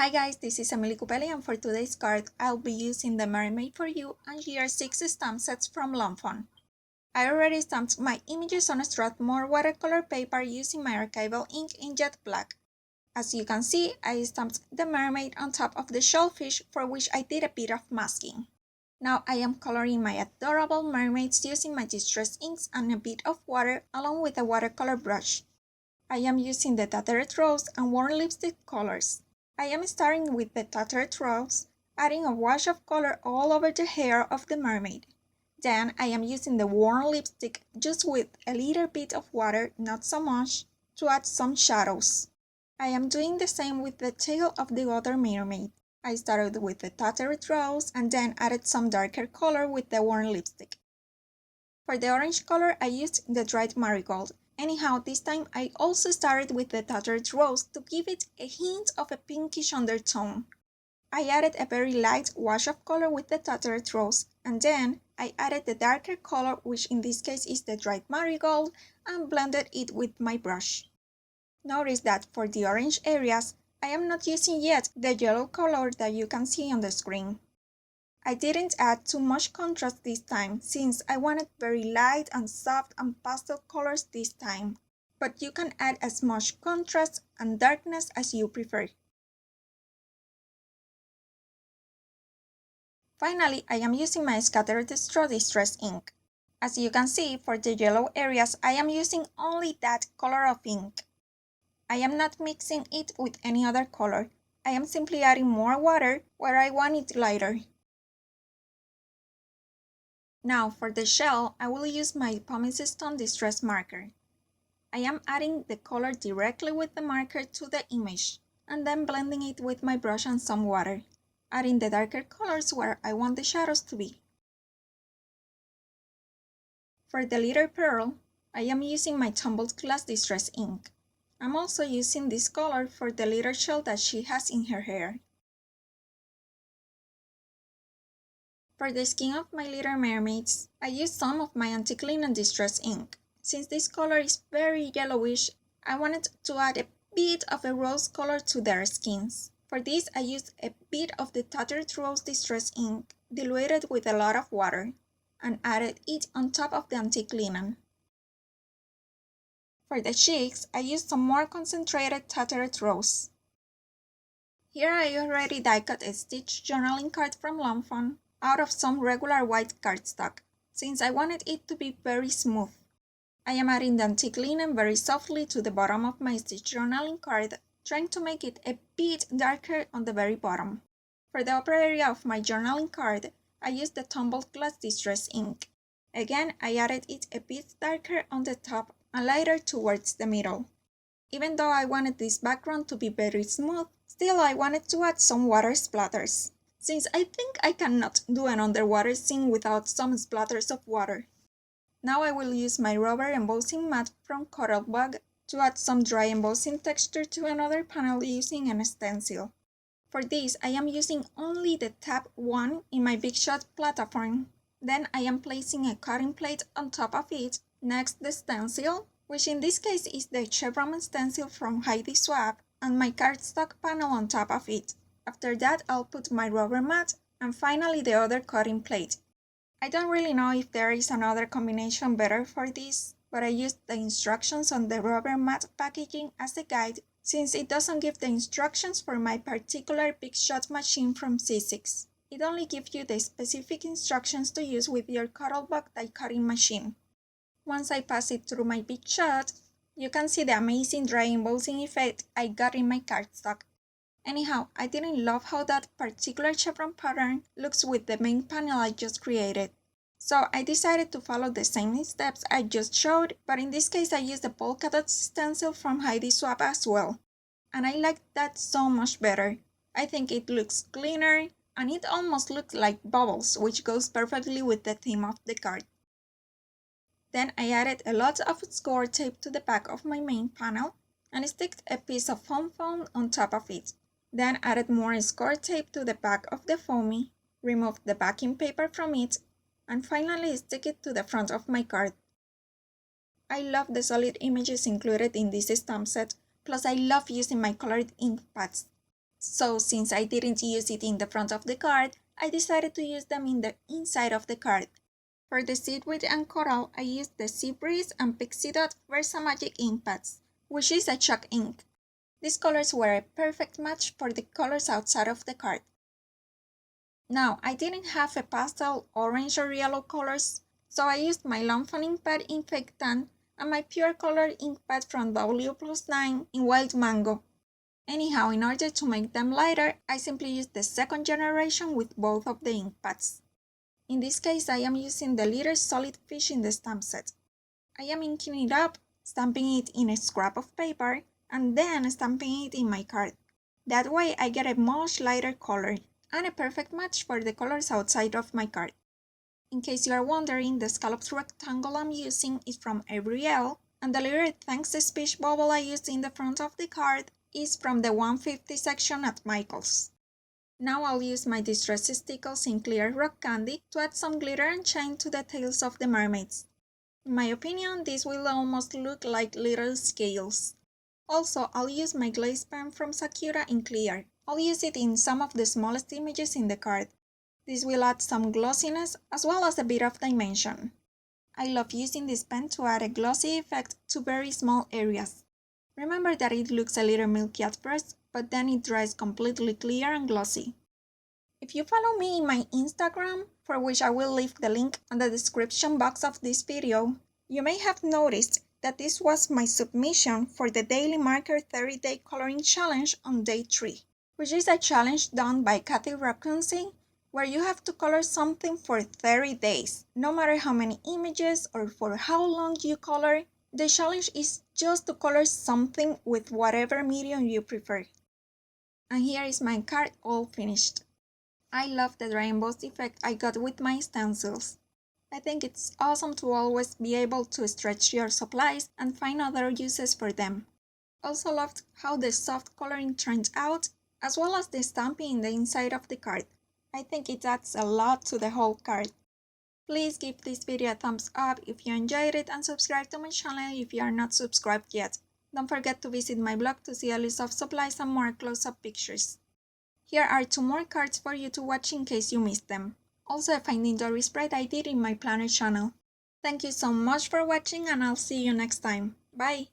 Hi guys, this is Emily Cupelli, and for today's card, I'll be using the Mermaid for You and Year 6 stamp sets from Fawn. I already stamped my images on Strathmore watercolor paper using my archival ink in jet black. As you can see, I stamped the mermaid on top of the shellfish, for which I did a bit of masking. Now I am coloring my adorable mermaids using my distress inks and a bit of water along with a watercolor brush. I am using the tattered rose and warm lipstick colors. I am starting with the tattered rose, adding a wash of color all over the hair of the mermaid. Then I am using the warm lipstick just with a little bit of water, not so much, to add some shadows. I am doing the same with the tail of the other mermaid. I started with the tattered rose and then added some darker color with the warm lipstick. For the orange color, I used the dried marigold. Anyhow, this time I also started with the tattered rose to give it a hint of a pinkish undertone. I added a very light wash of color with the tattered rose, and then I added the darker color, which in this case is the dried marigold, and blended it with my brush. Notice that for the orange areas, I am not using yet the yellow color that you can see on the screen. I didn't add too much contrast this time, since I wanted very light and soft and pastel colors this time, but you can add as much contrast and darkness as you prefer. Finally, I am using my scattered straw distress ink. As you can see, for the yellow areas, I am using only that color of ink. I am not mixing it with any other color. I am simply adding more water where I want it lighter. Now for the shell, I will use my pumice stone distress marker. I am adding the color directly with the marker to the image, and then blending it with my brush and some water, adding the darker colors where I want the shadows to be. For the little pearl, I am using my tumbled glass distress ink. I'm also using this color for the little shell that she has in her hair. For the skin of my little mermaids, I used some of my antique linen distress ink. Since this color is very yellowish, I wanted to add a bit of a rose color to their skins. For this, I used a bit of the tattered rose distress ink, diluted with a lot of water, and added it on top of the antique linen. For the cheeks, I used some more concentrated tattered rose. Here I already die cut a stitch journaling card from Fawn out of some regular white cardstock, since I wanted it to be very smooth. I am adding the antique linen very softly to the bottom of my stitch journaling card, trying to make it a bit darker on the very bottom. For the upper area of my journaling card, I used the tumbled glass distress ink. Again, I added it a bit darker on the top and lighter towards the middle. Even though I wanted this background to be very smooth, still I wanted to add some water splatters, since I think I cannot do an underwater scene without some splatters of water. Now I will use my rubber embossing mat from Bug to add some dry embossing texture to another panel using a stencil. For this, I am using only the tab 1 in my Big Shot platform. Then I am placing a cutting plate on top of it, next the stencil, which in this case is the chevron stencil from Heidi Swapp, and my cardstock panel on top of it. After that, I'll put my rubber mat, and finally the other cutting plate. I don't really know if there is another combination better for this, but I used the instructions on the rubber mat packaging as a guide, since it doesn't give the instructions for my particular Big Shot machine from C6. It only gives you the specific instructions to use with your Bug die cutting machine. Once I pass it through my Big Shot, you can see the amazing dry embossing effect I got in my cardstock. Anyhow, I didn't love how that particular chevron pattern looks with the main panel I just created. So I decided to follow the same steps I just showed, but in this case I used the polka dot stencil from Heidi Swapp as well. And I like that so much better. I think it looks cleaner, and it almost looks like bubbles, which goes perfectly with the theme of the card. Then I added a lot of score tape to the back of my main panel, and sticked a piece of foam on top of it. Then added more score tape to the back of the foamy, removed the backing paper from it, and finally stick it to the front of my card. I love the solid images included in this stamp set, plus I love using my colored ink pads. So since I didn't use it in the front of the card, I decided to use them in the inside of the card. For the Seaweed and Coral, I used the Sea Breeze and Pixie Dot Versamagic ink pads, which is a chalk ink. These colors were a perfect match for the colors outside of the card. Now, I didn't have a pastel, orange or yellow colors, so I used my Fawn ink pad in Fake Tan and my pure color ink pad from W+9 in Wild Mango. Anyhow, in order to make them lighter, I simply used the second generation with both of the ink pads. In this case, I am using the Little Solid Fish in the stamp set. I am inking it up, stamping it in a scrap of paper, and then stamping it in my card. That way I get a much lighter color, and a perfect match for the colors outside of my card. In case you are wondering, the scallops rectangle I'm using is from Ariel, and the little thanks speech bubble I used in the front of the card is from the 150 section at Michael's. Now I'll use my distress stickles in clear rock candy to add some glitter and shine to the tails of the mermaids. In my opinion, this will almost look like little scales. Also, I'll use my glaze pen from Sakura in clear. I'll use it in some of the smallest images in the card. This will add some glossiness as well as a bit of dimension. I love using this pen to add a glossy effect to very small areas. Remember that it looks a little milky at first, but then it dries completely clear and glossy. If you follow me in my Instagram, for which I will leave the link on the description box of this video, you may have noticed that this was my submission for the Daily Marker 30-Day Coloring Challenge on day 3, which is a challenge done by Kathy Raccooncy, where you have to color something for 30 days. No matter how many images or for how long you color, the challenge is just to color something with whatever medium you prefer. And here is my card all finished. I love the dry embossed effect I got with my stencils. I think it's awesome to always be able to stretch your supplies and find other uses for them. Also loved how the soft coloring turned out, as well as the stamping in the inside of the card. I think it adds a lot to the whole card. Please give this video a thumbs up if you enjoyed it and subscribe to my channel if you are not subscribed yet. Don't forget to visit my blog to see a list of supplies and more close-up pictures. Here are 2 more cards for you to watch in case you missed them. Also a Finding Dory spread I did in my planner channel. Thank you so much for watching and I'll see you next time. Bye!